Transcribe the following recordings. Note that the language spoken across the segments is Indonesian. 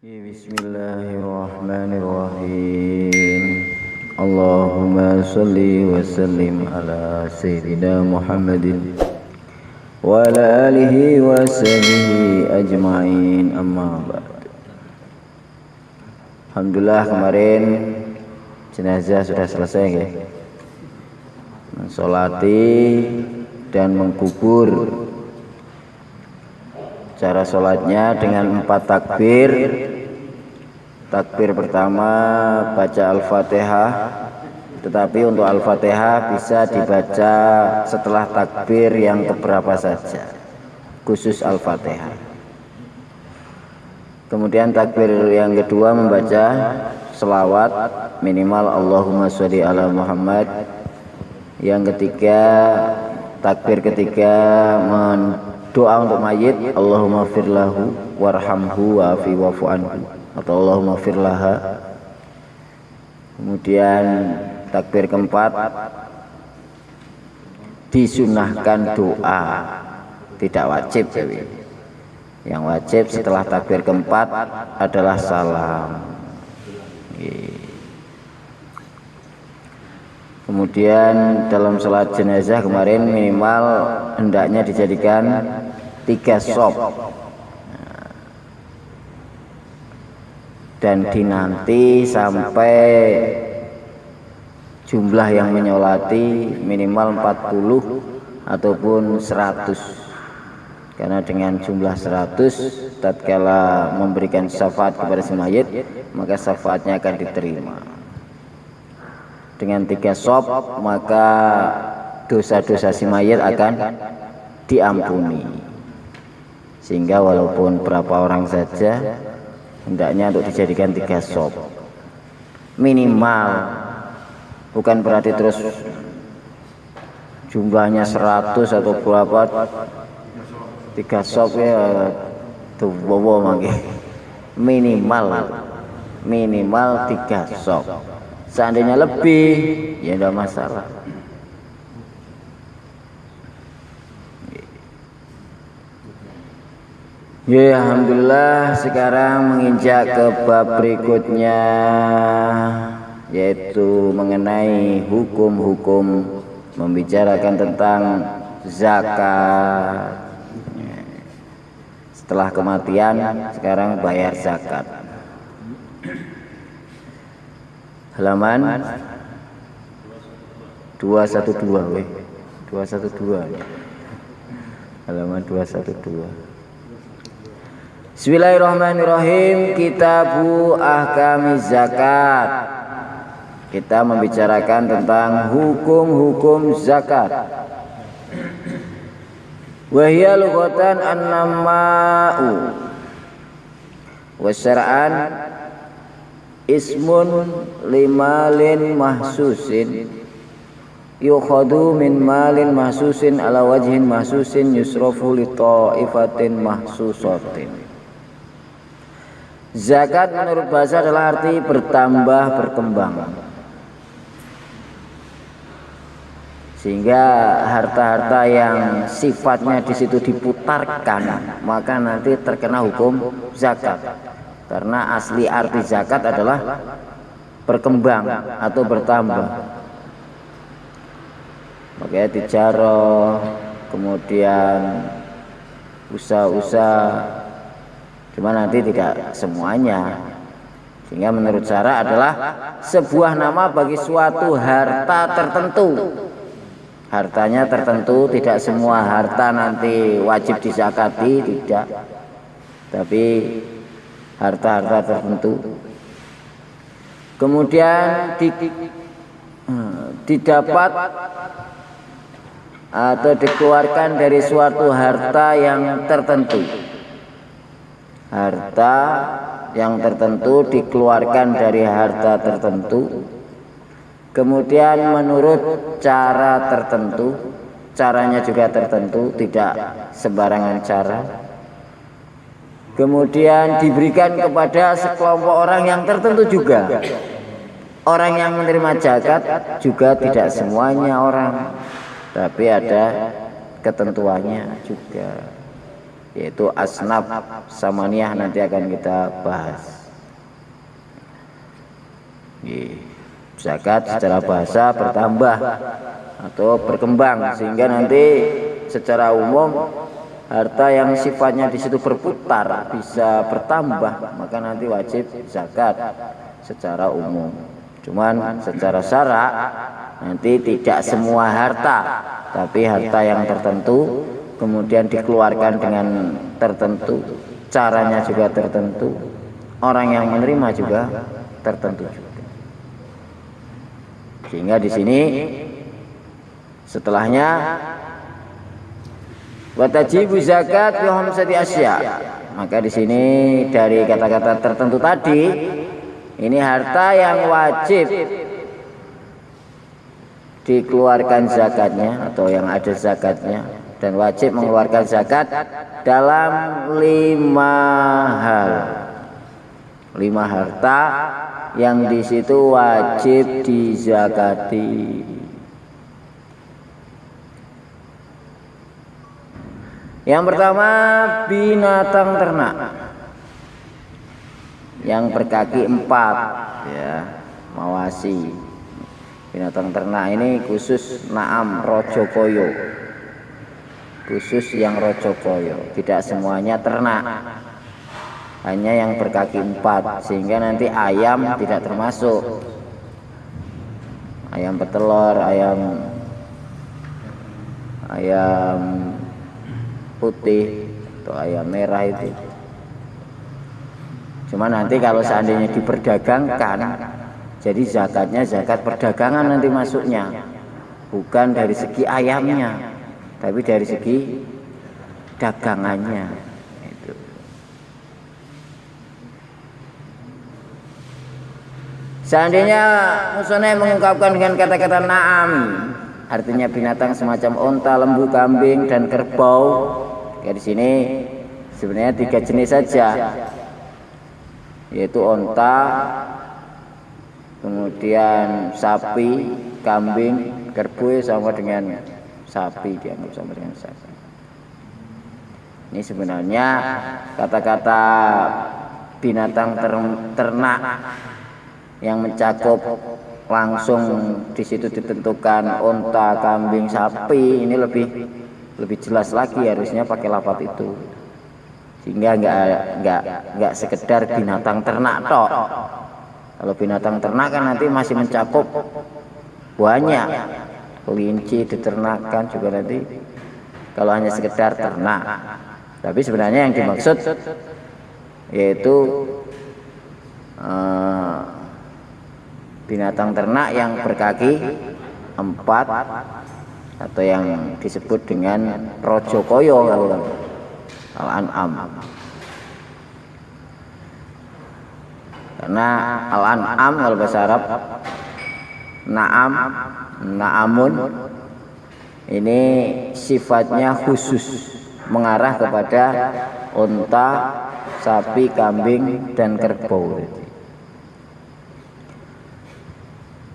Bismillahirrahmanirrahim. Allahumma salli wa sallim ala Sayyidina Muhammadin wa ala alihi wa sahbihi ajma'in, amma ba'd. Alhamdulillah, kemarin jenazah sudah selesai ya, mensolati dan mengkubur. Cara sholatnya dengan 4 takbir. Takbir pertama baca Al-Fatihah, tetapi untuk Al-Fatihah bisa dibaca setelah takbir yang keberapa saja, khusus Al-Fatihah. Kemudian takbir yang kedua membaca selawat minimal Allahumma sholli ala Muhammad. Yang ketiga, takbir ketiga doa untuk mayit, Allahumma firlahu warhamhu wa'afi wa'fu anhu, atau Allahumma firlaha. Kemudian takbir keempat disunahkan doa, tidak wajib. Yang wajib setelah takbir keempat adalah salam. Kemudian dalam sholat jenazah kemarin minimal hendaknya dijadikan 3 shop, dan dinanti sampai jumlah yang menyolati minimal 40 ataupun 100, karena dengan jumlah 100 tatkala memberikan syafaat kepada si mayit, maka syafaatnya akan diterima. Dengan 3 shop maka dosa-dosa si mayit akan diampuni, sehingga walaupun berapa orang saja hendaknya untuk dijadikan 3 shop minimal. Bukan berarti terus jumlahnya 100 atau berapa, 3 shop ya tuh bobo mangke. Minimal 3 shop. Seandainya lebih ya tidak masalah. Ya, alhamdulillah, sekarang menginjak ke bab berikutnya, yaitu mengenai hukum-hukum membicarakan tentang zakat. Setelah kematian sekarang bayar zakat. Halaman 212 halaman 212. Bismillahirrahmanirrahim. Kitabu Ahkamiz Zakat. Kita membicarakan tentang hukum-hukum zakat. Wa hiya lughatan an-nama'u wa syar'an ismun limalin mahsusin yukhadu min malin mahsusin ala wajhin mahsusin yusrafu li ta'ifatin mahsusatin. Zakat menurut bahasa adalah arti bertambah, berkembang, sehingga harta-harta yang sifatnya di situ diputarkan maka nanti terkena hukum zakat. Karena asli arti zakat adalah berkembang atau bertambah. Makanya tijarah, kemudian usaha-usaha, cuma nanti tidak semuanya. Sehingga menurut syara adalah sebuah nama bagi suatu harta tertentu. Hartanya tertentu, tidak semua harta nanti wajib dizakati, tidak. Tapi harta-harta tertentu. Kemudian didapat atau dikeluarkan dari suatu harta yang tertentu. Harta yang tertentu dikeluarkan dari harta tertentu. Kemudian menurut cara tertentu, caranya juga tertentu, tidak sembarangan cara. Kemudian diberikan kepada sekelompok orang yang tertentu juga. Orang yang menerima zakat juga tidak semuanya orang, tapi ada ketentuannya juga, yaitu asnaf samaniyah, nanti akan kita bahas. Zakat secara bahasa bertambah atau berkembang, sehingga nanti secara umum harta yang sifatnya di situ berputar bisa bertambah, maka nanti wajib zakat secara umum. Cuman secara syarak nanti tidak semua harta, tapi harta yang tertentu kemudian dikeluarkan dengan tertentu, caranya juga tertentu, orang yang menerima juga tertentu juga. Sehingga di sini setelahnya watajibu zakat bi khamsati asya. Maka di sini dari kata-kata tertentu tadi, ini harta yang wajib dikeluarkan zakatnya atau yang ada zakatnya, dan wajib mengeluarkan zakat dalam 5 hal. 5 harta yang di situ wajib dizakati. Yang pertama, binatang ternak yang berkaki 4, ya, mawasi. Binatang ternak ini khusus Naam Rojokoyo, khusus yang Rojokoyo, tidak semuanya ternak, hanya yang berkaki 4, sehingga nanti ayam tidak termasuk. Ayam petelur, ayam putih atau ayam merah itu. Cuma nanti kalau seandainya diperdagangkan, jadi zakatnya zakat perdagangan nanti masuknya, bukan dari segi ayamnya, tapi dari segi dagangannya. Itu. Seandainya Musoneh mengungkapkan dengan kata-kata na'am, artinya binatang semacam onta, lembu, kambing, dan kerbau. Ya, di sini sebenarnya 3 jenis saja, yaitu onta, kemudian sapi, kambing, kerbau sama dengan sapi, dianggap sama dengan sapi. Ini sebenarnya kata-kata binatang ternak yang mencakup langsung di situ ditentukan onta, kambing, sapi, ini lebih jelas lagi, harusnya pakai lafaz itu, sehingga nggak sekedar binatang ternak tok. Kalau binatang ternak kan nanti masih mencakup banyak, kelinci diternakan juga nanti, kalau hanya sekedar ternak. Tapi sebenarnya yang dimaksud yaitu binatang ternak yang berkaki 4 atau yang disebut dengan Rojokoyo kalau Al-An'am. Karena Al-An'am kalau bahasa Arab Na'am, Na'amun, ini sifatnya khusus, mengarah kepada unta, sapi, kambing, dan kerbau.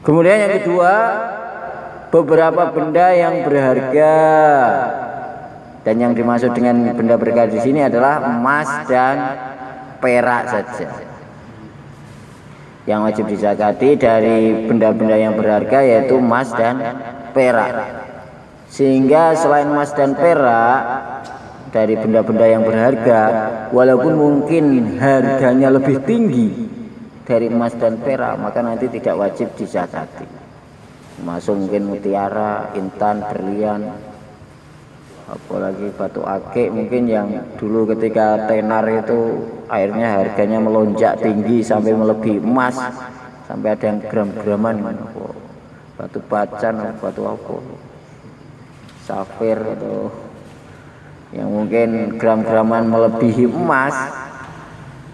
Kemudian yang kedua, beberapa benda yang berharga, dan yang dimaksud dengan benda berharga di sini adalah emas dan perak saja. Yang wajib dizakati dari benda-benda yang berharga yaitu emas dan perak. Sehingga selain emas dan perak, dari benda-benda yang berharga, walaupun mungkin harganya lebih tinggi dari emas dan perak, maka nanti tidak wajib dizakati. Masuk mungkin mutiara, intan, berlian, apalagi batu akik mungkin yang dulu ketika tenar itu akhirnya harganya melonjak tinggi sampai melebihi emas, sampai ada yang gram-graman, batu bacan, batu apa, safir atau yang mungkin gram-graman melebihi emas,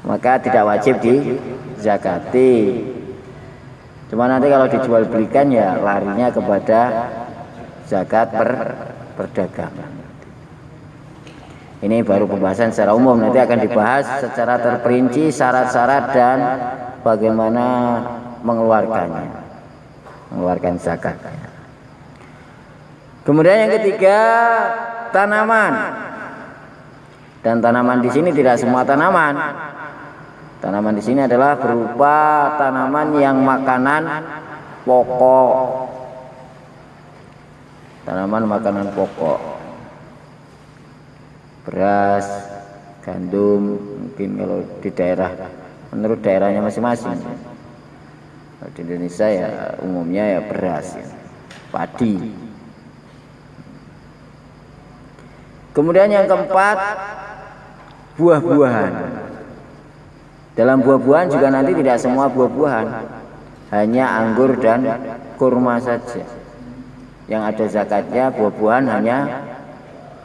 maka tidak wajib dizakati. Cuma nanti kalau dijual belikan ya larinya kepada zakat perdagangan. Ini baru pembahasan secara umum, nanti akan dibahas secara terperinci syarat-syarat dan bagaimana mengeluarkan zakatnya. Kemudian yang ketiga, tanaman. Dan tanaman di sini tidak semua tanaman. Tanaman di sini adalah berupa tanaman yang makanan pokok. Tanaman makanan pokok. Beras, gandum, mungkin kalau di daerah, menurut daerahnya masing-masing. Di Indonesia ya umumnya ya beras, ya. Padi. Kemudian yang keempat, buah-buahan. Dalam buah-buahan juga nanti tidak semua buah-buahan, hanya anggur dan kurma saja. Yang ada zakatnya buah-buahan hanya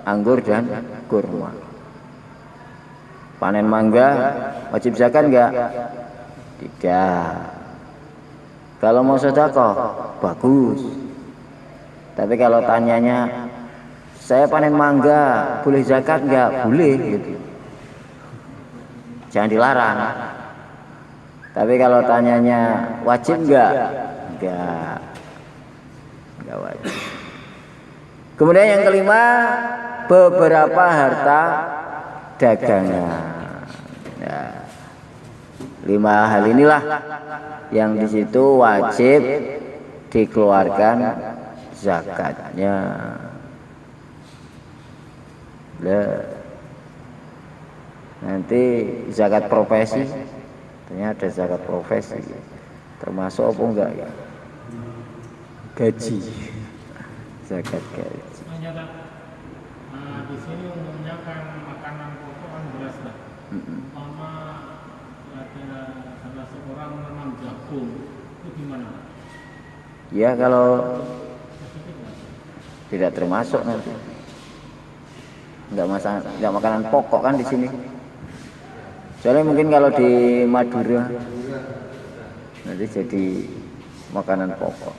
anggur dan kurma. Panen mangga wajib zakat enggak? Tidak. Kalau mau sedekah bagus. Tapi kalau tanyanya, saya panen mangga boleh zakat enggak? Boleh gitu. Jangan dilarang. Tapi kalau tanyanya wajib enggak? Enggak. Enggak wajib. Kemudian yang kelima, beberapa harta dagangan. Nah, 5 hal inilah yang di situ wajib dikeluarkan zakatnya. Nanti zakat profesi, ternyata ada zakat profesi, termasuk apa enggak ya? Gaji, zakat gaji. Di sini umumnya kan makanan pokok kan beras lah. Mama ada salah seorang menanam jagung, itu gimana? Ya kalau tidak termasuk nanti. Enggak makanan pokok kan di sini. Soalnya mungkin kalau di Madura nanti jadi makanan pokok.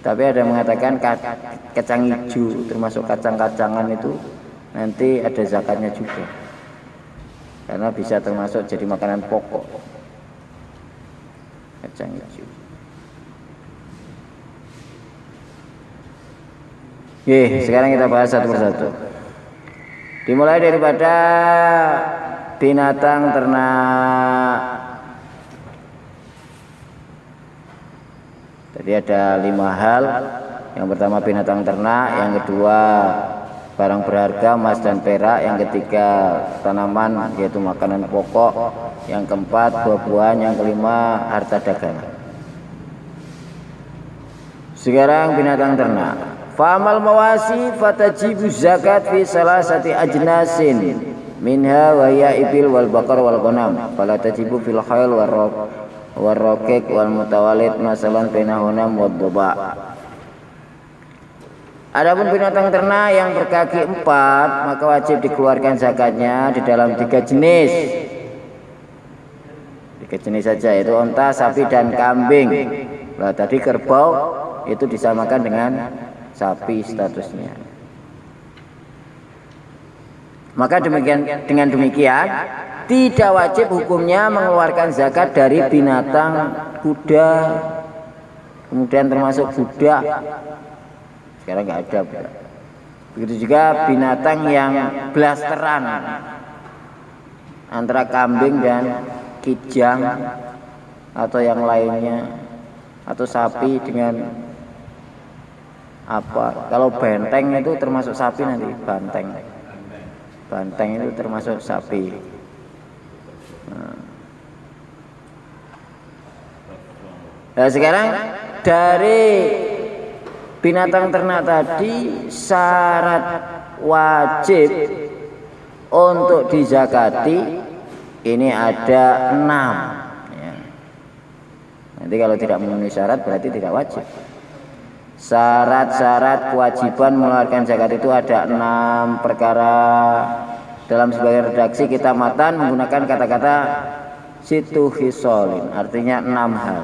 Tapi ada yang mengatakan kacang hijau termasuk kacang-kacangan itu nanti ada zakatnya juga, karena bisa termasuk jadi makanan pokok. Kacang hijau. Sekarang kita bahas satu persatu. Dimulai daripada binatang ternak. Jadi ada 5 hal. Yang pertama binatang ternak, yang kedua barang berharga emas dan perak, yang ketiga tanaman yaitu makanan pokok, yang keempat buah-buahan, yang kelima harta dagangan. Sekarang binatang ternak. Fa'amal mawasi fatajibu zakat fi salasati ajnasin minha wa ya ibil wal bakar wal ghanam fala tajibu fil khayl wal raqiq wal mutawalid masalan bainahunam wad duba. Adapun binatang ternak yang berkaki 4 maka wajib dikeluarkan zakatnya di dalam 3 jenis. 3 jenis saja, yaitu unta, sapi dan kambing. Nah, tadi kerbau itu disamakan dengan sapi statusnya. Maka dengan demikian tidak wajib hukumnya mengeluarkan zakat dari binatang kuda, kemudian termasuk budak. Sekarang nggak ada budak. Begitu juga binatang yang blasteran antara kambing dan kijang atau yang lainnya, atau sapi dengan apa? Kalau benteng itu termasuk sapi nanti, banteng. Banteng itu termasuk sapi. Nah, sekarang dari binatang ternak tadi syarat wajib untuk dizakati ini ada 6. Ya. Nanti kalau tidak memenuhi syarat berarti tidak wajib. Syarat-syarat kewajiban mengeluarkan zakat itu ada 6 perkara. Dalam sebagian redaksi kita matan menggunakan kata-kata situ hisolin, artinya 6 hal.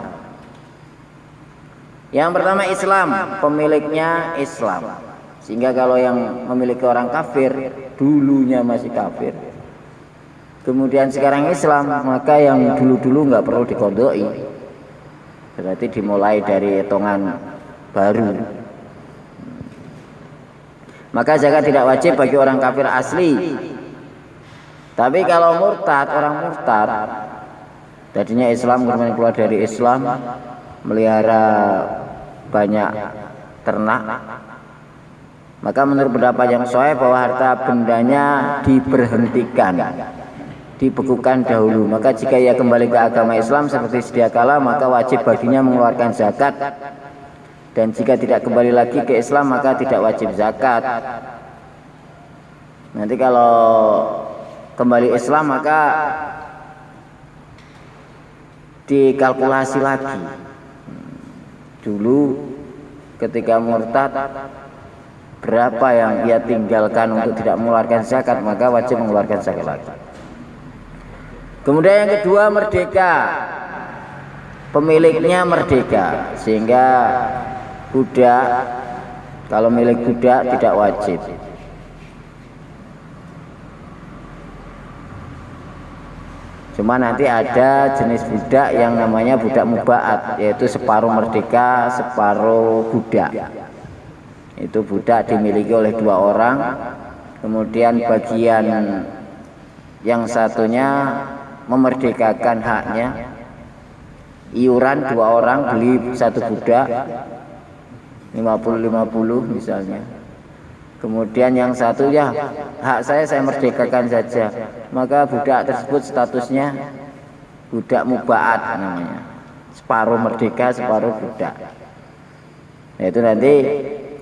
Yang pertama Islam, pemiliknya Islam. Sehingga kalau yang memiliki orang kafir, dulunya masih kafir, kemudian sekarang Islam, maka yang dulu-dulu nggak perlu dikodoi. Berarti dimulai dari hitungan baru. maka zakat tidak wajib bagi orang kafir asli. Tapi kalau murtad, orang murtad tadinya Islam kemudian keluar dari Islam, melihara banyak ternak, maka menurut pendapat yang sahih bahwa harta bendanya diberhentikan, dibekukan dahulu. Maka jika ia kembali ke agama Islam seperti sedia kala, maka wajib baginya mengeluarkan zakat. Dan jika tidak kembali lagi ke Islam, maka tidak wajib zakat. Nanti kalau kembali Islam, maka dikalkulasi lagi. Dulu ketika murtad, berapa yang ia tinggalkan untuk tidak mengeluarkan zakat, maka wajib mengeluarkan zakat lagi. Kemudian yang kedua, merdeka. Pemiliknya merdeka, sehingga budak, kalau milik budak tidak wajib. Cuma nanti ada jenis budak yang namanya budak mubaat, yaitu separuh merdeka, separuh budak. Itu budak dimiliki oleh dua orang, kemudian bagian yang satunya memerdekakan haknya, iuran dua orang beli satu budak 50-50 misalnya. Kemudian yang satu, ya hak saya merdekakan saja, maka budak tersebut statusnya budak mubaat namanya, separuh merdeka separuh budak. Nah, itu nanti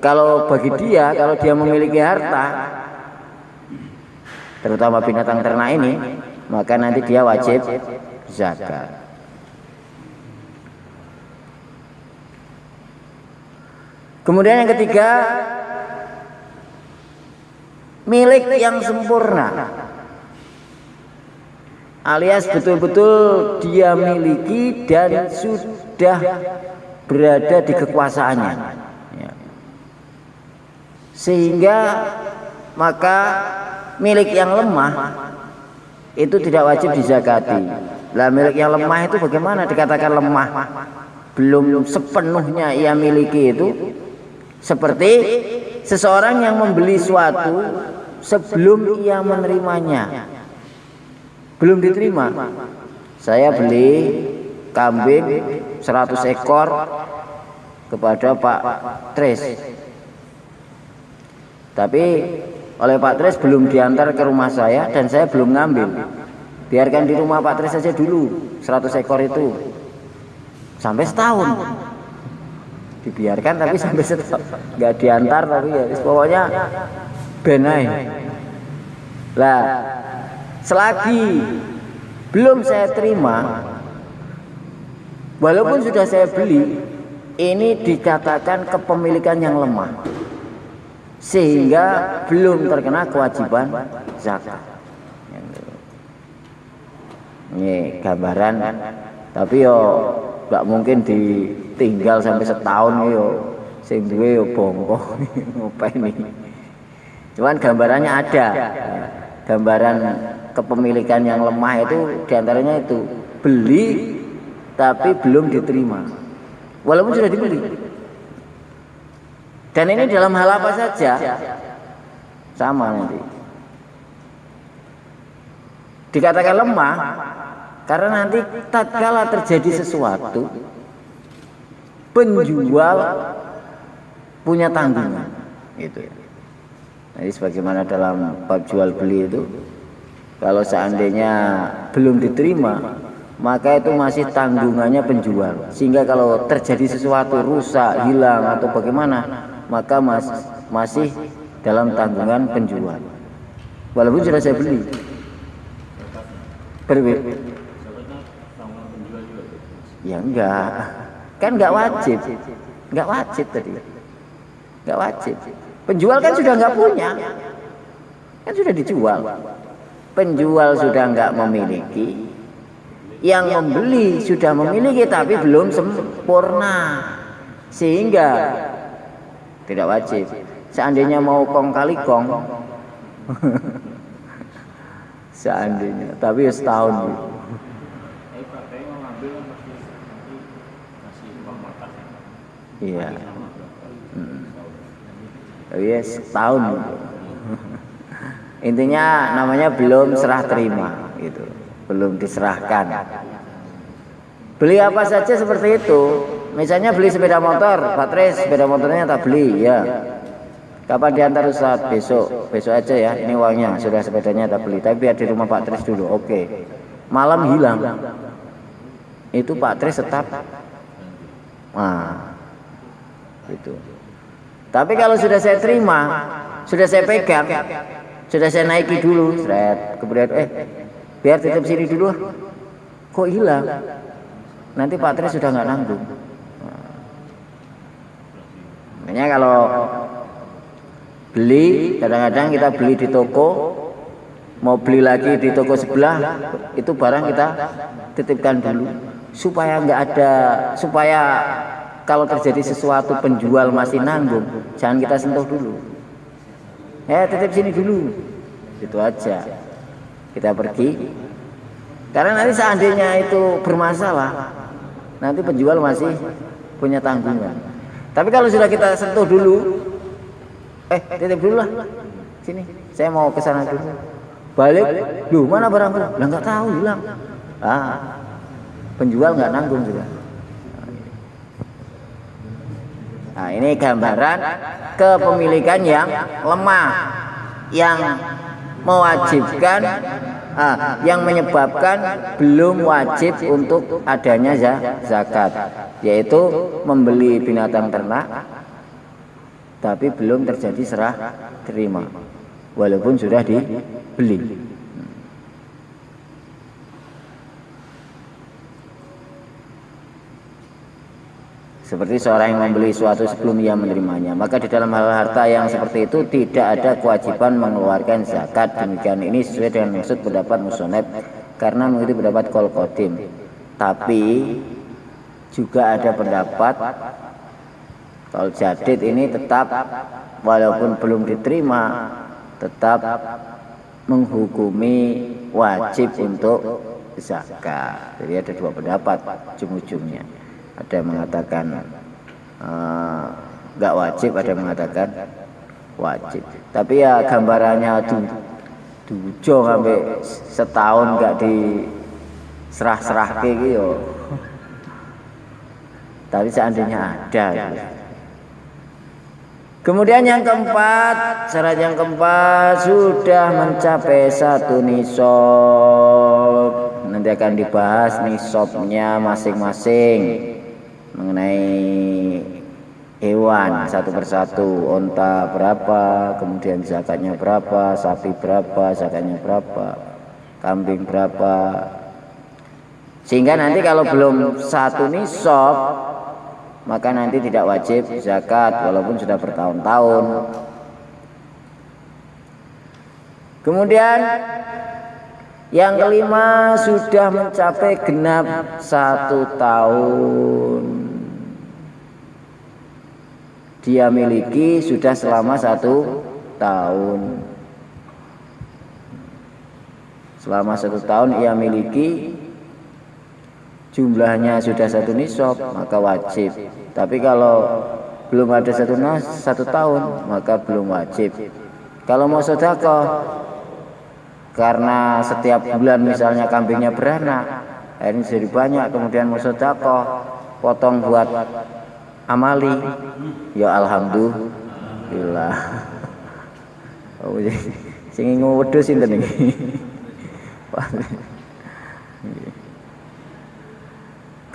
kalau bagi dia, kalau dia memiliki harta, terutama binatang ternak ini, maka nanti dia wajib zakat. Kemudian yang ketiga, milik yang sempurna, alias betul-betul dia miliki dan sudah berada di kekuasaannya, ya. Sehingga maka milik yang lemah itu tidak wajib dizakati. Lah milik yang lemah itu bagaimana dikatakan lemah? Belum sepenuhnya ia miliki itu, seperti seseorang yang membeli suatu sebelum ia menerimanya. Belum diterima. Saya beli kambing 100 ekor kepada Pak Tris. Tapi oleh Pak Tris belum diantar ke rumah saya dan saya belum ngambil. Biarkan di rumah Pak Tris saja dulu 100 ekor itu. Sampai setahun. Dibiarkan tapi sampai setahun. Enggak diantar tapi ya pokoknya benai. Lah, selagi belum saya terima, walaupun sudah saya beli, ini dikatakan kepemilikan yang lemah, sehingga belum terkena kewajiban zakat. Ini gambaran, tapi yo nggak mungkin ditinggal sampai setahun yo, sing duwe yo bongkok ngapain ini. Cuman gambarannya ada, gambaran kepemilikan yang lemah itu diantaranya itu beli tapi belum diterima, walaupun sudah dibeli. Dan ini dalam hal apa saja sama nanti dikatakan lemah, karena nanti tatkala terjadi sesuatu, penjual punya tanggungan itu. Jadi sebagaimana dalam bab jual beli itu, kalau seandainya belum diterima, maka itu masih tanggungannya penjual. Sehingga kalau terjadi sesuatu rusak, hilang atau bagaimana, maka masih dalam tanggungan penjual. Walaupun sudah saya beli. Berbeda. Ya enggak. Kan enggak wajib. Enggak wajib tadi. Enggak wajib. Penjual kan sudah enggak punya. Kan sudah dijual. Penjual sudah enggak memiliki. Yang membeli sudah memiliki tapi belum sempurna. Sehingga tidak wajib. Seandainya mau kong kali kong. Seandainya, tapi setahun gitu. Iya. Yes, tahun. Intinya namanya belum serah terima gitu. Belum diserahkan. Beli apa saja seperti itu. Misalnya beli sepeda motor, Pak Tris, sepeda motornya tak beli, ya. Kapan diantar Ustaz? Besok. Besok aja ya. Ini uangnya, sudah sepedanya tak beli. Tapi biar di rumah Pak Tris dulu. Oke. Malam hilang. Itu Pak Tris tetap. Nah. Gitu. Tapi kalau sudah saya terima, sudah saya pegang, sudah saya naiki dulu, seret. Kemudian biar titip sini dulu. Kok hilang? Nanti Pak Tris sudah nggak nanggung. Makanya kalau beli, kadang-kadang kita beli di toko, mau beli lagi di toko sebelah, itu barang kita titipkan dulu supaya nggak ada, supaya kalau terjadi sesuatu penjual masih nanggung, jangan kita sentuh dulu. Titip sini dulu, itu aja. Kita pergi, karena nanti seandainya itu bermasalah, nanti penjual masih punya tanggungan. Tapi kalau sudah kita sentuh dulu, titip dulu lah, sini, saya mau ke sana dulu. Balik, mana barangku? Lah nggak tahu, hilang. Penjual nggak nanggung juga. Nah, ini gambaran kepemilikan yang lemah, yang mewajibkan, yang menyebabkan belum wajib untuk adanya zakat, yaitu membeli binatang ternak, tapi belum terjadi serah terima, walaupun sudah dibeli. Seperti seorang yang membeli suatu sebelum ia menerimanya, maka di dalam hal harta yang seperti itu tidak ada kewajiban mengeluarkan zakat. Demikian ini sesuai dengan maksud pendapat musoneb karena mengikuti pendapat Qol Qadim. Tapi juga ada pendapat Qol Jadid ini tetap walaupun belum diterima tetap menghukumi wajib untuk zakat. Jadi ada dua pendapat ujung-ujungnya. Ada yang mengatakan nggak wajib, ada yang mengatakan wajib. Tapi ya gambarannya dujo sampai setahun nggak diserah-serah kayak gitu. Tapi seandainya ada. Kemudian yang keempat, syarat yang keempat sudah mencapai 1 nisab. Nanti akan dibahas nisabnya masing-masing. Mengenai hewan satu persatu, onta berapa, kemudian zakatnya berapa, sapi berapa, zakatnya berapa, kambing berapa. Sehingga nanti kalau belum 1 nisab, maka nanti tidak wajib zakat walaupun sudah bertahun-tahun. Kemudian yang kelima sudah mencapai genap 1 tahun. Dia miliki sudah selama 1 tahun. Selama 1 tahun ia miliki, jumlahnya sudah 1 nisab, maka wajib. Tapi kalau belum ada 1 tahun, maka belum wajib. Kalau mau sedekah, karena setiap bulan misalnya kambingnya beranak, ini jadi banyak, kemudian mau sedekah, potong buat amali, ya alhamdulillah. Oh, sing ngwedhus sinten iki?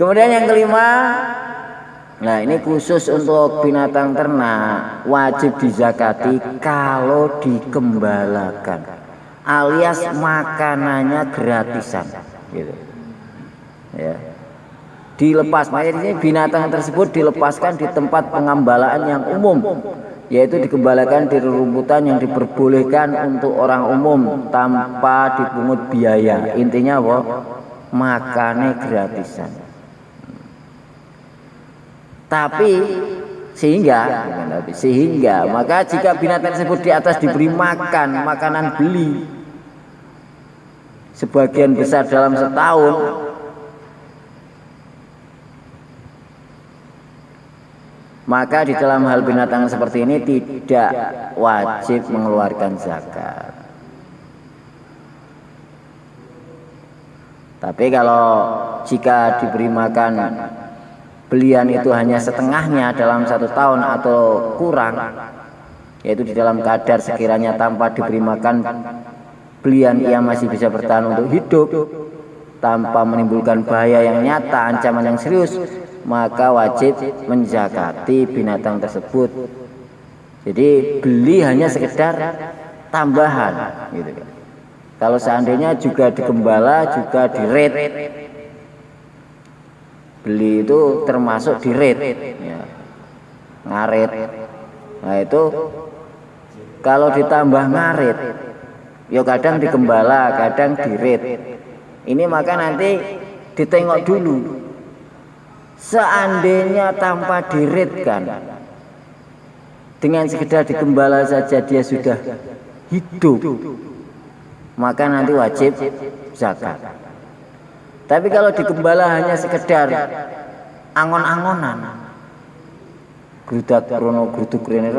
Kemudian yang kelima, nah ini khusus untuk binatang ternak, wajib dizakati kalau dikembalakan, alias makanannya gratisan, gitu. Ya. Dilepas, makanya binatang tersebut dilepaskan di tempat pengembalaan yang umum, yaitu dikembalakan di rumputan yang diperbolehkan untuk orang umum tanpa dipungut biaya. Intinya apa? Makannya gratisan. Tapi sehingga maka jika binatang tersebut di atas diberi makan makanan beli sebagian besar dalam setahun, maka di dalam hal binatang seperti ini tidak wajib mengeluarkan zakat. Tapi kalau jika diberi makan belian itu hanya setengahnya dalam 1 tahun atau kurang, yaitu di dalam kadar sekiranya tanpa diberi makan belian ia masih bisa bertahan untuk hidup tanpa menimbulkan bahaya yang nyata, ancaman yang serius, maka wajib menzakati binatang tersebut. Jadi beli hanya sekedar tambahan gitu kan. Kalau seandainya juga digembala, juga diret, beli itu termasuk diret ya. Ngaret. Nah itu kalau ditambah ngaret, ya kadang digembala, kadang diret. Ini maka nanti ditengok dulu. Seandainya tanpa diretkan, dengan sekedar digembala saja dia sudah hidup, maka nanti wajib zakat. Tapi kalau digembala hanya sekedar angon-angonan, grudak krono gruduk rene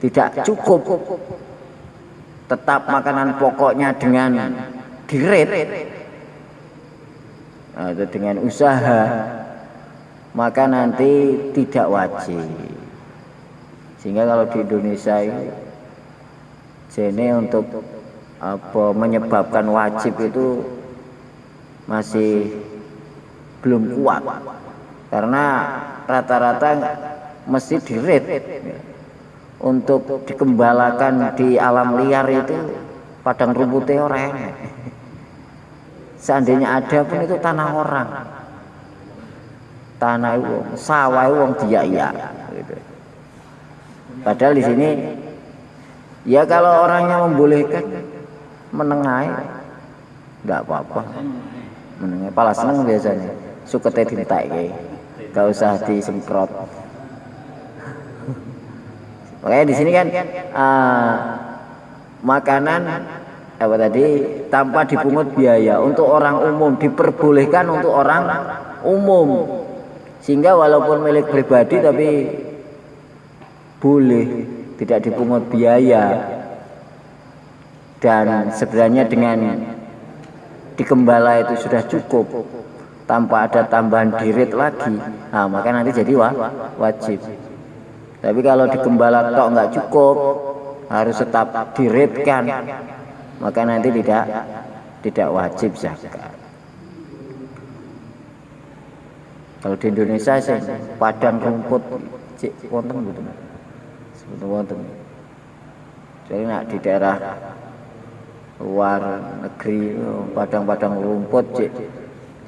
tidak cukup, tetap makanan pokoknya dengan diret atau dengan usaha, maka nanti tidak wajib. Sehingga kalau di Indonesia ini jene untuk menyebabkan wajib itu masih belum kuat, karena rata-rata mesti diret. Untuk dikembalakan di alam liar itu padang rumputnya orang. Seandainya ada pun itu tanah orang, tanah wong, sawah wong dia gitu. Padahal di sini ya kalau orangnya membolehkan menengai enggak apa-apa. Menengai pala seneng biasanya. Sukete dintek, gak usah disemprot. Makanya di sini kan makanan apa tadi tanpa dipungut biaya untuk orang umum, diperbolehkan untuk orang umum, sehingga walaupun milik pribadi tapi boleh tidak dipungut biaya. Dan sebenarnya dengan digembala itu sudah cukup tanpa ada tambahan dirit lagi, nah maka nanti jadi wajib. Tapi kalau digembala tok nggak cukup, harus tetap diretkan, maka nanti tidak wajib zakat. Kalau di Indonesia sih padang rumput cek wonten gitu, sebetulnya wonten. Jadi nak di daerah luar negeri padang-padang rumput cek.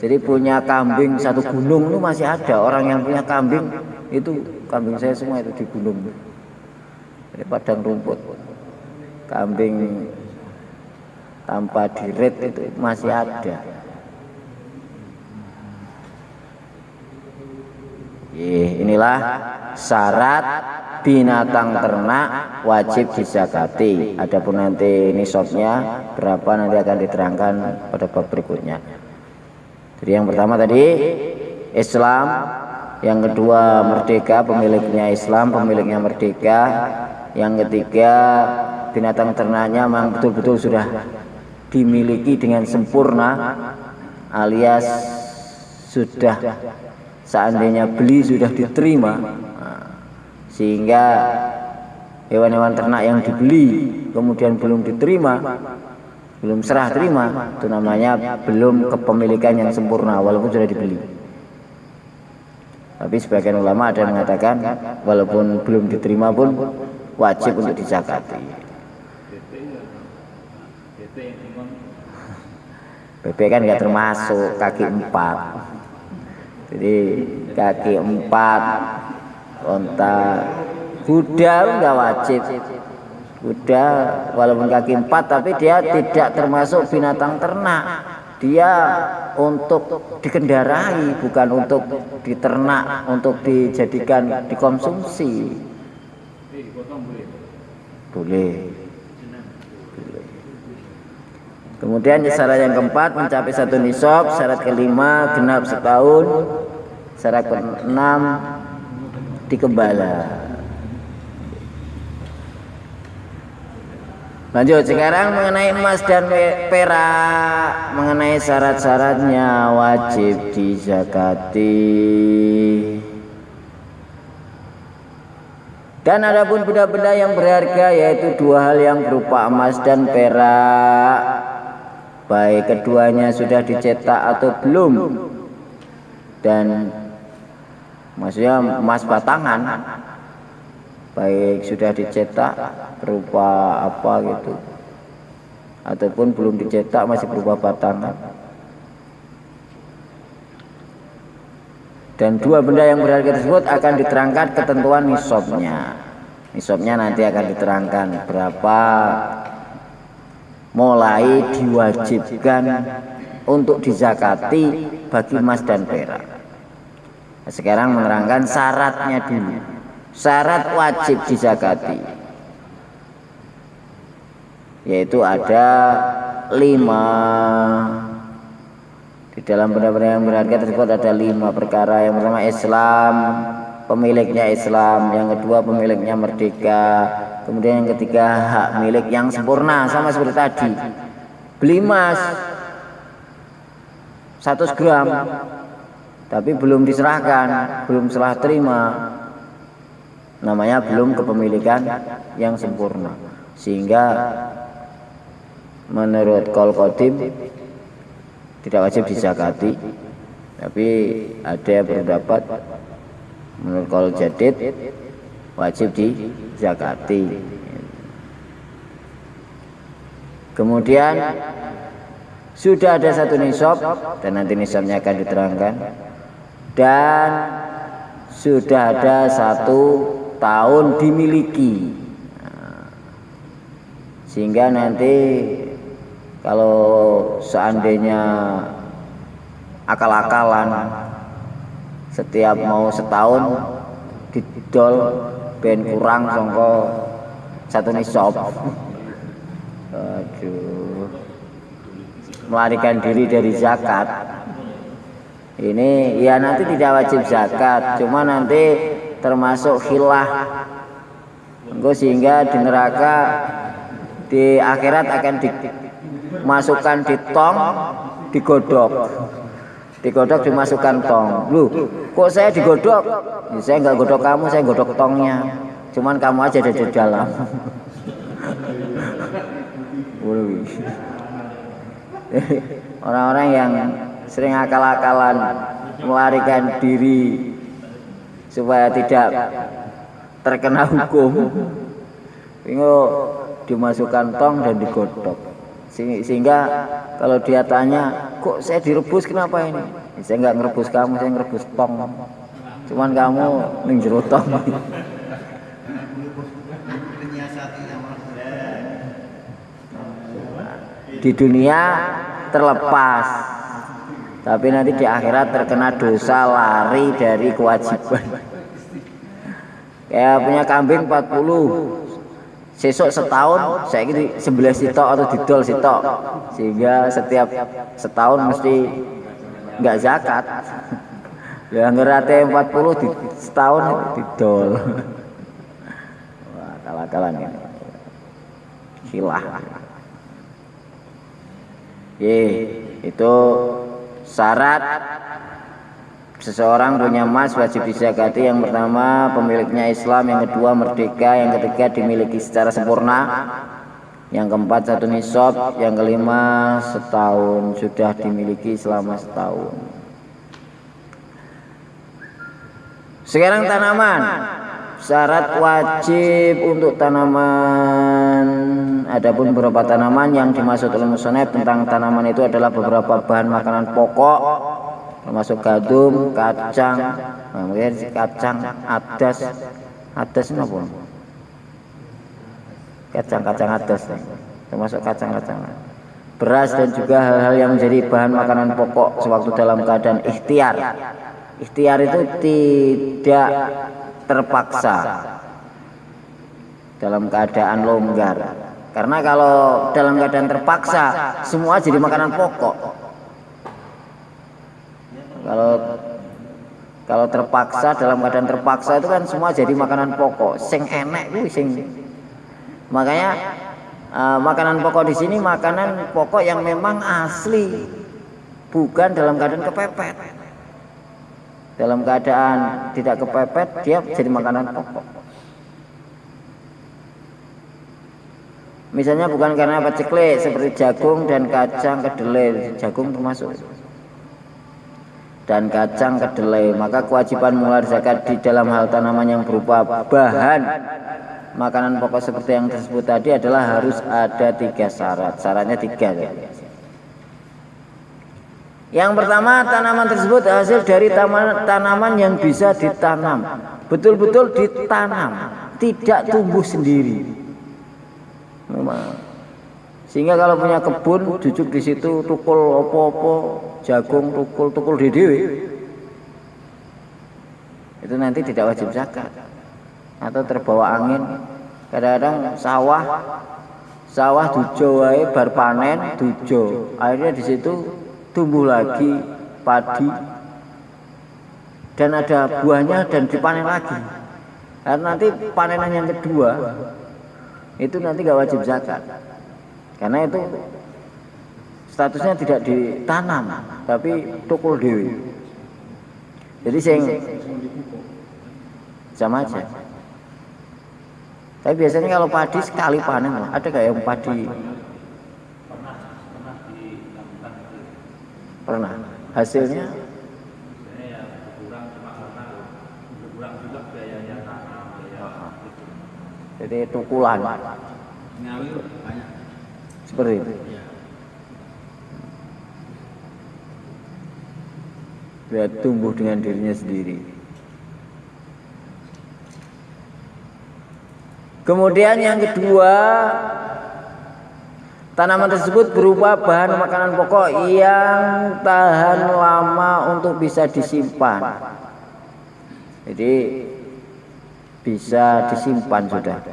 Jadi punya kambing 1 gunung itu masih ada orang yang punya kambing itu. Kambing saya semua itu di gunung, jadi padang rumput. Kambing tanpa diret itu masih ada. Inilah syarat binatang ternak wajib dizakati. Adapun nanti nisabnya berapa nanti akan diterangkan pada bab berikutnya. Jadi yang pertama tadi Islam, yang kedua merdeka, pemiliknya Islam, pemiliknya merdeka. Yang ketiga binatang ternaknya memang betul-betul sudah dimiliki dengan sempurna, alias sudah seandainya beli sudah diterima, sehingga hewan-hewan ternak yang dibeli kemudian belum diterima, belum serah terima, itu namanya belum kepemilikan yang sempurna walaupun sudah dibeli. Tapi sebagian ulama ada yang mengatakan walaupun belum diterima pun wajib untuk dizakati. Bebek kan nggak termasuk kaki 4. Jadi kaki 4, unta, kuda nggak wajib. Kuda walaupun kaki 4 tapi dia tidak termasuk binatang ternak. Dia untuk dikendarai, bukan untuk diternak, untuk dijadikan dikonsumsi. Boleh. Kemudian syarat yang keempat mencapai 1 nisab, syarat kelima genap setahun, Syarat keenam dikembala. Lanjut sekarang mengenai emas dan perak, mengenai syarat-syaratnya wajib dizakati. Dan adapun benda-benda yang berharga yaitu dua hal yang berupa emas dan perak, baik keduanya sudah dicetak atau belum, dan maksudnya emas batangan, baik sudah dicetak berupa apa gitu ataupun belum dicetak masih berupa batangan. Dan dua benda yang berharga tersebut akan diterangkan ketentuan nisabnya. Nisabnya nanti akan diterangkan berapa mulai diwajibkan untuk dizakati bagi emas dan perak. Nah, sekarang menerangkan syaratnya dulu. Syarat wajib dizakati yaitu ada 5. Di dalam benda-benda yang berharga tersebut ada 5 perkara. Yang pertama Islam, pemiliknya Islam. Yang kedua pemiliknya merdeka. Kemudian yang ketiga hak milik yang sempurna, sama seperti tadi. Beli emas 100 gram tapi belum diserahkan, belum serah terima, namanya belum kepemilikan yang sempurna. Sehingga menurut qaul qadim tidak wajib dizakati, tapi ada yang berpendapat menurut qaul jadid wajib dizakati. Kemudian sudah ada satu nisab, dan nanti nisabnya akan diterangkan, dan sudah ada 1 tahun dimiliki. Sehingga nanti kalau seandainya akal-akalan setiap mau setahun didol ben kurang sangka 1 nisab, aduh, melarikan diri dari zakat, ini ya nanti tidak wajib zakat, cuma nanti termasuk khilah, sehingga di neraka di akhirat akan dimasukkan di tong, digodok dimasukkan tong. Loh, kok saya digodok? Ya, saya nggak godok kamu, saya godok tongnya, cuman kamu aja ada di dalam. Orang-orang yang sering akal-akalan melarikan diri supaya tidak terkena hukum, dimasukkan tong dan digodok. Sehingga kalau dia tanya, kok saya direbus kenapa ini? Saya nggak ngerebus kamu, saya ngerebus tong. Cuman kamu ning jero tong. Di dunia terlepas, tapi nanti di akhirat terkena dosa lari dari kewajiban. Kayak punya kambing 40, sesok setahun saya gitu 11 sitok atau didol sitok, sehingga setiap setahun mesti nggak zakat. Ya ngerate 40 di setahun didol. Wah, kalah-kalah ini. Khilah. Itu syarat seseorang punya emas wajib dizakati. Yang pertama pemiliknya Islam, yang kedua merdeka, yang ketiga dimiliki secara sempurna, yang keempat 1 nisab, yang kelima setahun, sudah dimiliki selama setahun. Sekarang tanaman. Syarat wajib untuk tanaman. Adapun beberapa tanaman yang dimaksud oleh musannaf tentang tanaman itu adalah beberapa bahan makanan pokok, termasuk gandum, kacang, mungkin kacang, adas apa? Kacang adas, termasuk kacang-kacangan, beras, dan juga hal-hal yang menjadi bahan makanan pokok sewaktu dalam keadaan ikhtiar. Ikhtiar itu tidak terpaksa, dalam keadaan longgar. Karena kalau dalam keadaan terpaksa semua jadi makanan pokok. Kalau Kalau terpaksa, dalam keadaan terpaksa itu kan semua jadi makanan pokok. Sing enek kuwi sing. Makanya makanan pokok di sini makanan pokok yang memang asli, bukan dalam keadaan kepepet. Dalam keadaan tidak kepepet dia jadi makanan pokok. Misalnya bukan karena paceklik seperti jagung dan kacang kedelai, jagung termasuk. Dan kacang kedelai, maka kewajiban mengeluarkan zakat di dalam hal tanaman yang berupa bahan makanan pokok seperti yang tersebut tadi adalah harus ada 3 syarat. Syaratnya 3 ya. Yang pertama, tanaman tersebut hasil dari tanaman yang bisa ditanam, betul-betul ditanam, tidak tumbuh sendiri. Sehingga kalau punya kebun, jujuk di situ tukul opo-opo, jagung tukul di dewe, itu nanti tidak wajib zakat. Atau terbawa angin. Kadang-kadang sawah dujo wae bar panen dujo, akhirnya di situ tumbuh lagi padi dan ada buahnya dan dipanen lagi. Karena nanti panenan yang kedua itu nanti gak wajib zakat, karena itu statusnya tidak ditanam tapi tukul dewi. Jadi sing sama aja. Tapi biasanya kalau padi sekali panen, ada gak yang padi? Pernah. Hasilnya jadi tukulan seperti itu. Dia tumbuh dengan dirinya sendiri. Kemudian yang kedua, tanaman tersebut berupa bahan makanan pokok yang tahan lama untuk bisa disimpan. Jadi bisa disimpan sudah,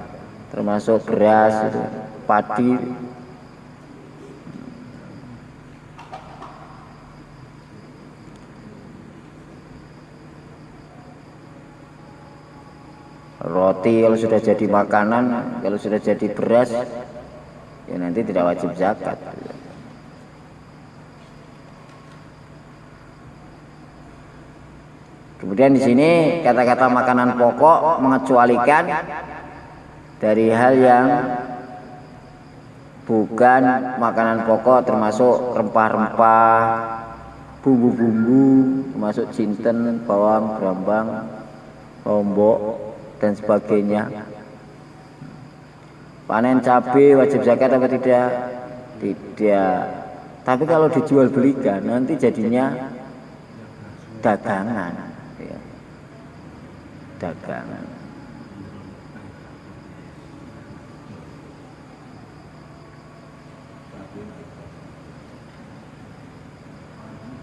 termasuk beras, itu, padi. Roti kalau sudah jadi makanan, kalau sudah jadi beras, ya nanti tidak wajib zakat. Kemudian di sini kata-kata makanan pokok mengecualikan dari hal yang bukan makanan pokok, termasuk rempah-rempah, bumbu-bumbu, termasuk jinten, bawang, brambang, lombok dan sebagainya. Panen cabai wajib zakat apa tidak? Tidak. Tapi kalau dijual belikan nanti jadinya dagangan. Dagangan.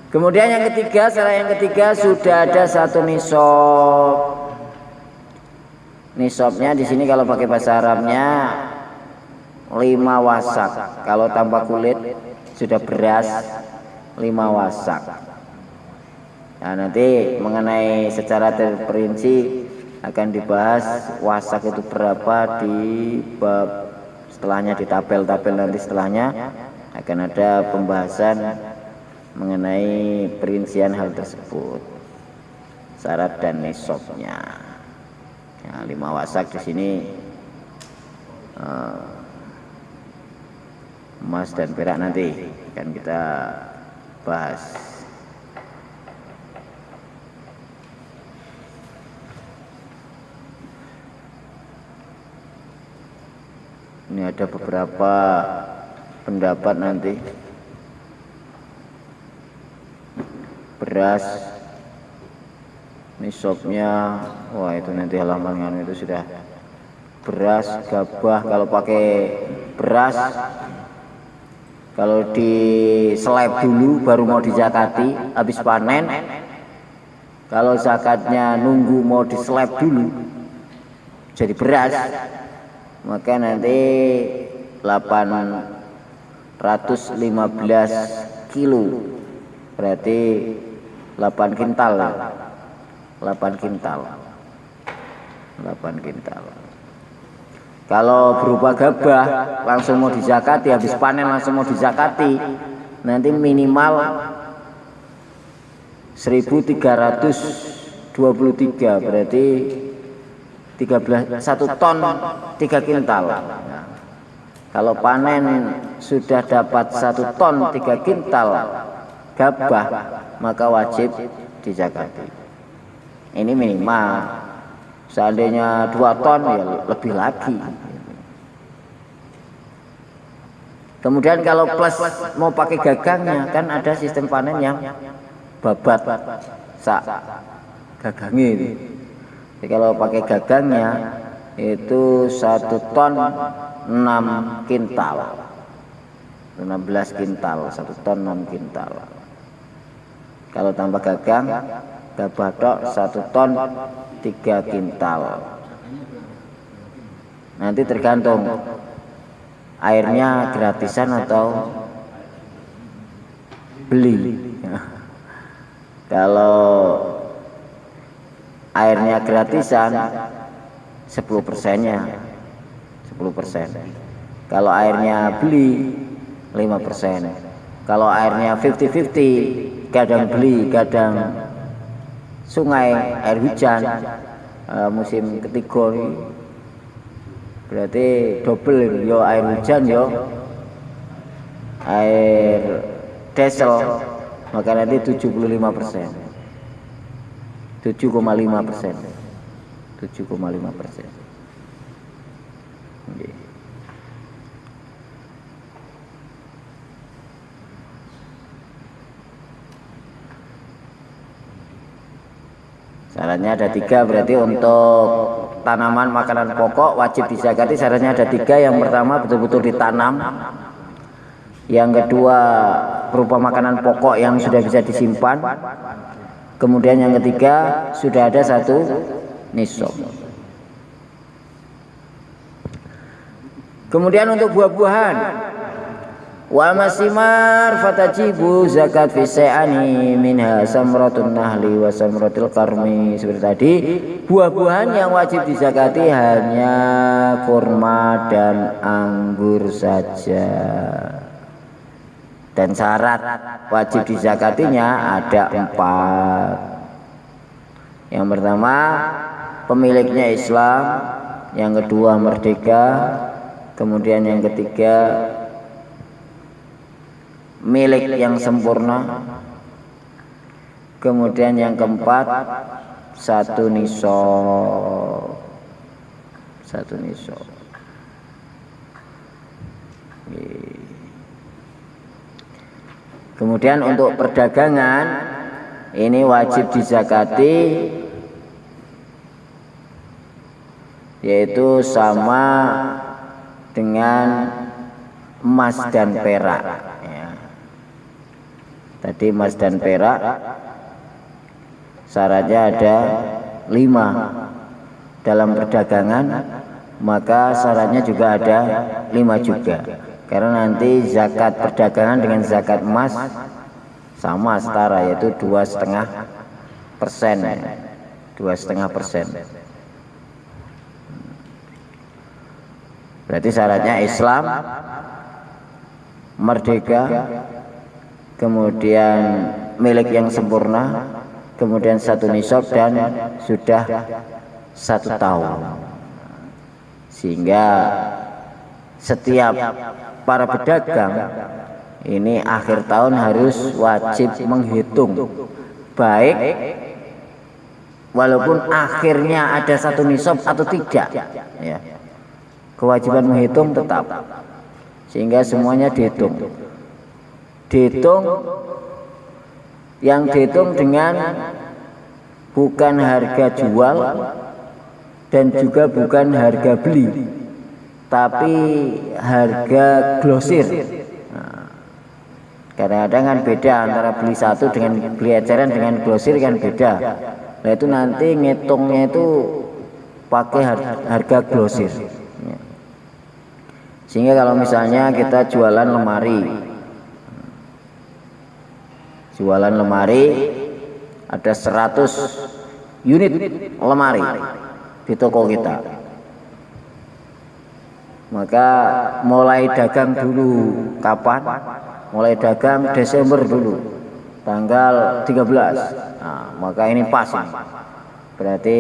Kemudian yang ketiga, syarat yang ketiga sudah ada 1 nisab. Nisabnya di sini kalau pakai bahasa Arabnya 5 wasak. Kalau tanpa kulit sudah beras 5 wasak. Nah, nanti mengenai secara terperinci akan dibahas wasak itu berapa di bab setelahnya, di tabel-tabel nanti setelahnya akan ada pembahasan mengenai perincian hal tersebut, syarat dan nisabnya. Ya, 5 wasak di sini emas dan perak nanti akan kita bahas. Ini ada beberapa pendapat nanti. Beras nisabnya, wah itu nanti halaman itu sudah. Beras gabah, kalau pakai beras kalau di seleb dulu baru mau dizakati habis panen. Kalau zakatnya nunggu mau diseleb dulu jadi beras, maka nanti 815 kilo, berarti 8 kintal 8 kintal. 8 kintal. Kalau berupa gabah langsung mau dizakati, habis panen langsung mau dizakati, nanti minimal 1323, berarti 1 ton 3 kintal. Nah, kalau panen sudah dapat 1 ton 3 kintal gabah, maka wajib dizakati. Ini minimal. Seandainya 2 ton ya lebih lagi. Kemudian kalau plus mau pakai gagangnya, kan ada sistem panen yang babat sak gagangnya itu. Jadi kalau pakai gagangnya itu 1 ton 6 kintal, 16 kintal, 1 ton 6 kintal. Kalau tanpa gagang, gabah tok 1 ton 3 kintal. Nanti tergantung airnya gratisan atau beli. Kalau airnya gratisan 10%-nya 10%. Kalau airnya beli 5%. Kalau airnya 50-50, kadang beli, kadang sungai, air hujan, musim ketiga ini berarti double, yo air hujan yo air diesel, maka nanti 75%, 7,5%, 7,5%. Syaratnya ada 3, berarti untuk tanaman makanan pokok wajib dizakati. Syaratnya ada 3. Yang pertama betul-betul ditanam. Yang kedua berupa makanan pokok yang sudah bisa disimpan. Kemudian yang ketiga sudah ada 1 nisab. Kemudian untuk buah-buahan, wa masimar fatajibu zakat fi sa'ani minha samratun nahli wa samratul karmi. Seperti tadi, buah-buahan yang wajib dizakati hanya kurma dan anggur saja. Dan syarat wajib dizakatinya ada 4. Yang pertama, pemiliknya Islam. Yang kedua, merdeka. Kemudian yang ketiga, milik yang sempurna. Kemudian yang keempat, 1 nisab. 1 nisab. Kemudian untuk perdagangan ini wajib dizakati, yaitu sama dengan emas dan perak. Tadi emas dan perak syaratnya ada 5 dalam perdagangan, maka syaratnya juga ada 5 juga. Karena nanti zakat perdagangan dengan zakat emas sama setara, yaitu 2,5%. 2,5%. Berarti syaratnya Islam, merdeka, kemudian milik yang sempurna, kemudian 1 nisab dan sudah 1 tahun. Sehingga setiap para pedagang ini akhir tahun harus wajib menghitung, baik walaupun akhirnya ada 1 nisab atau tidak, ya. Kewajiban menghitung tetap, sehingga semuanya dihitung. Yang dihitung dengan bukan harga jual dan juga bukan harga beli, tapi harga glosir. Nah, kadang-kadang kan beda antara beli 1 dengan beli eceran dengan glosir kan beda. Nah itu nanti ngitungnya itu pakai harga glosir. Sehingga kalau misalnya kita jualan lemari ada 100 unit lemari di toko kita. Maka mulai dagang dulu kapan? Mulai dagang Desember dulu, tanggal 13. Nah, maka ini pas ini. Berarti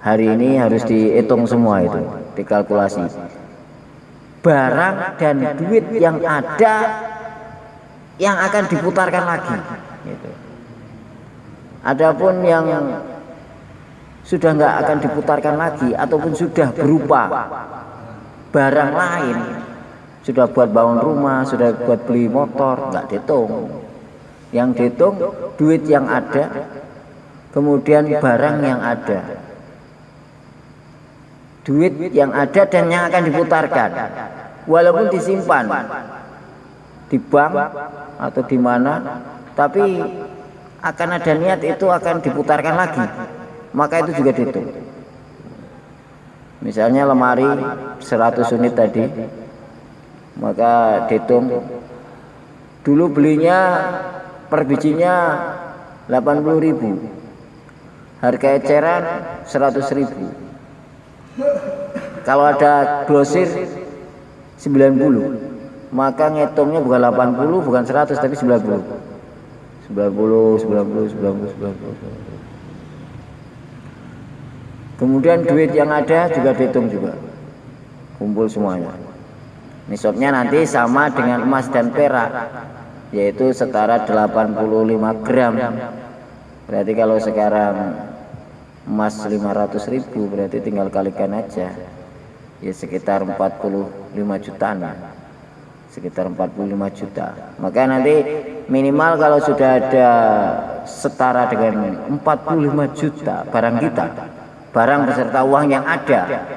hari ini harus dihitung semua itu, dikalkulasi. Barang dan duit yang ada yang akan diputarkan lagi. Gitu. Adapun yang sudah nggak akan diputarkan lagi ataupun sudah berupa barang lain, sudah buat bangun rumah, sudah buat beli motor, nggak dihitung. Yang dihitung duit yang ada, kemudian barang yang ada, duit yang ada dan yang akan diputarkan, walaupun disimpan di bank atau di mana, tapi akan ada niat itu akan diputarkan lagi, maka itu juga dihitung. Misalnya lemari 100 unit tadi, maka dihitung dulu belinya per bijinya 80.000, harga eceran 100.000. Kalau ada grosir 90, maka ngitungnya bukan 80, bukan 100, tapi 90. 90. Kemudian duit yang ada juga dihitung juga, kumpul semuanya. Nisabnya nanti sama dengan emas dan perak, yaitu setara 85 gram. Berarti kalau sekarang emas 500.000, berarti tinggal kalikan aja, ya sekitar 45 jutaan ya. Sekitar 45 juta. Maka nanti minimal kalau sudah ada setara dengan 45 juta barang kita, barang beserta uang yang ada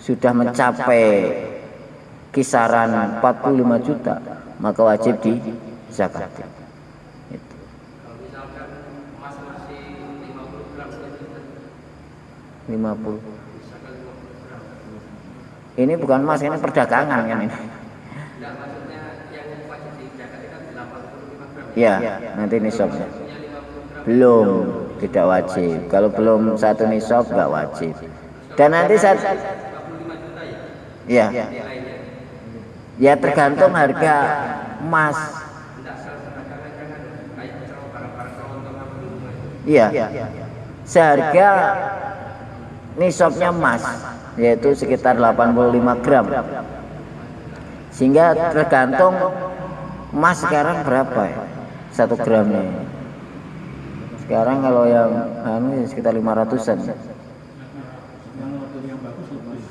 sudah mencapai kisaran 45 juta, maka wajib di zakat. Itu. Kalau misalkan emas masih 50 gram, 50. Ini bukan emas, ini perdagangan kan ini. Tidak, maksudnya yang wajib di zakat itu kan 85 gram. Ya, nanti nisabnya. Punya 50 gram. Belum, tidak wajib. Kalau belum satu nisab nggak wajib. Dan nanti saat 45 juta ya? ya, Nilainya. ya tergantung harga emas. Tidak seharga jangan kayak misalnya barang-barang keuntungan rumah. Iya, seharga nisabnya emas, yaitu sekitar 85 gram. Sehingga tergantung emas sekarang berapa ya 1 gramnya. Sekarang kalau yang sekitar 500-an. Yang waktu yang bagus lebih.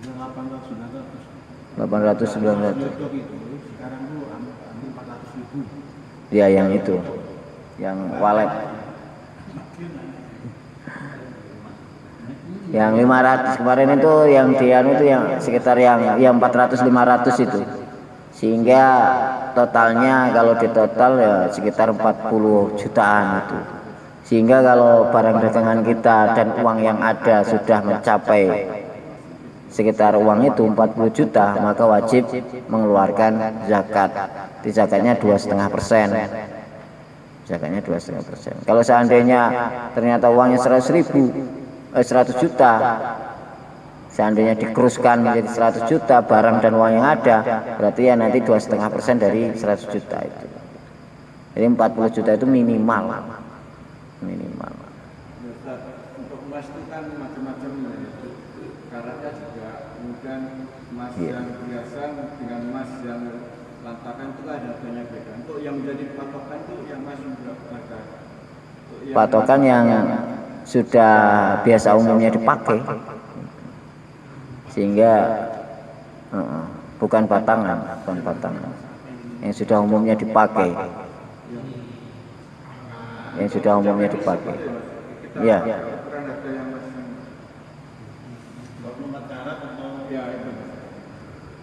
Yang 800 800 900. 900. Itu sekarang tuh hampir 400.000. Ya yang itu, yang walet. Yang 500 kemarin itu yang dianu itu yang sekitar yang 400 500 itu. Sehingga totalnya kalau ditotal ya sekitar 40 jutaan itu. Sehingga kalau barang dagangan kita dan uang yang ada sudah mencapai sekitar uang itu 40 juta, maka wajib mengeluarkan zakat. Di zakatnya 2,5%. Zakatnya 2,5%. Kalau seandainya ternyata uangnya 100 juta, seandainya dikeruskan menjadi 100 juta barang dan uang yang ada, berarti ya nanti 2,5% dari 100 juta itu. Jadi 40 juta itu minimal. Untuk emas itu kan macam-macam ya. Karatnya juga, kemudian emas yang biasa dengan emas yang lantakan itu ada banyak beda. Untuk yang menjadi patokan itu yang emas berapa harga? Patokan yang sudah biasa umumnya dipakai, sehingga bukan batangan, yang sudah umumnya dipakai, ya.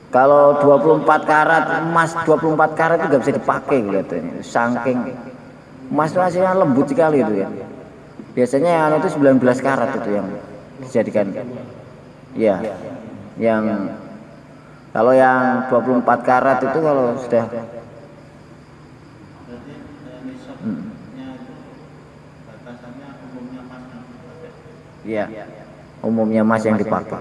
Kalau 24 karat emas 24 karat itu nggak bisa dipakai kelihatannya, saking emas itu hasilnya lembut sekali itu ya. Biasanya yang itu 19 karat itu yang dijadikan. Ya. Yang kalau yang 24 karat itu kalau sudah nisabnya itu batasannya Iya. Umumnya emas yang dipakai.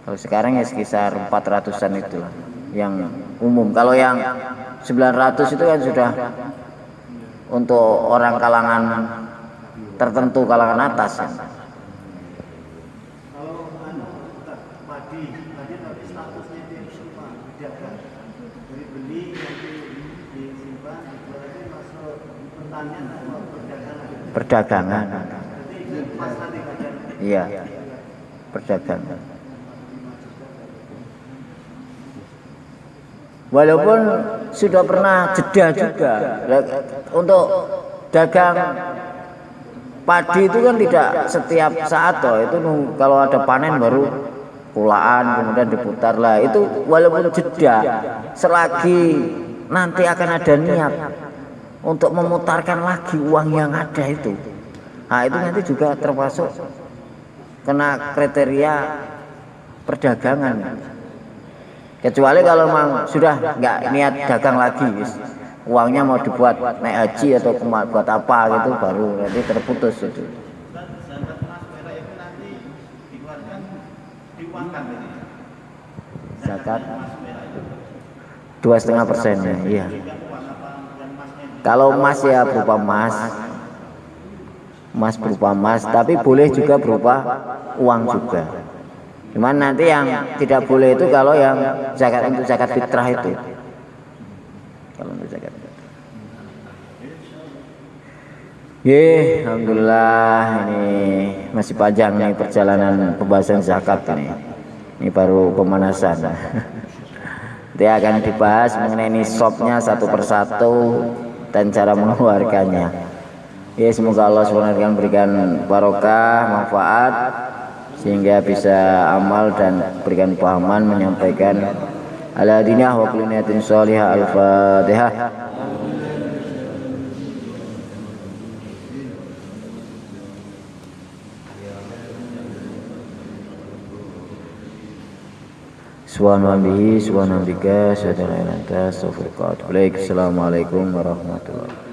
Kalau sekarang ya sekitar 400-an itu yang umum. Kalau yang 900 itu kan sudah untuk orang kalangan tertentu, kalangan atas ya. Kalau padi tapi statusnya itu disimpan, dijaga. Dari beli nanti disimpan, berarti masuk pertanian atau perdagangan. Perdagangan. Jadi emas nanti badan. Iya. Perdagangan. Walaupun sudah pernah jeda juga untuk dagang padi itu kan tidak setiap saat toh, itu kalau ada panen baru pulaan kemudian diputar lah, itu walaupun jeda selagi nanti akan ada niat untuk memutarkan lagi uang yang ada itu, nah itu nanti juga termasuk kena kriteria perdagangan. Kecuali kalau memang sudah nggak niat dagang lagi, uangnya mau dibuat naik haji atau buat apa gitu, baru nanti terputus itu. Zakat emas merah itu nanti dikeluarkan diuangkan ini. Zakat Emas merah itu. 2,5%-nya, iya. Uang apa yang emasnya? Kalau emas ya berupa emas, berupa emas, tapi boleh juga berupa uang juga. Cuman nanti yang tidak boleh itu kalau yang zakat untuk zakat fitrah itu. Kalau untuk zakat fitrah. Alhamdulillah ini masih panjang nih perjalanan pembahasan zakat ini. Ini baru pemanasan. Nanti akan dibahas mengenai nisabnya satu persatu dan cara mengeluarkannya. Semoga Allah SWT berikan barokah, manfaat, sehingga bisa amal dan berikan pahaman menyampaikan ala diniyah wa kulli niyatin shalihah. Al-Fatihah. Subhanallah, subhanallah, astaghfirullah wa atubu ilaik. Assalamualaikum warahmatullahi wabarakatuh.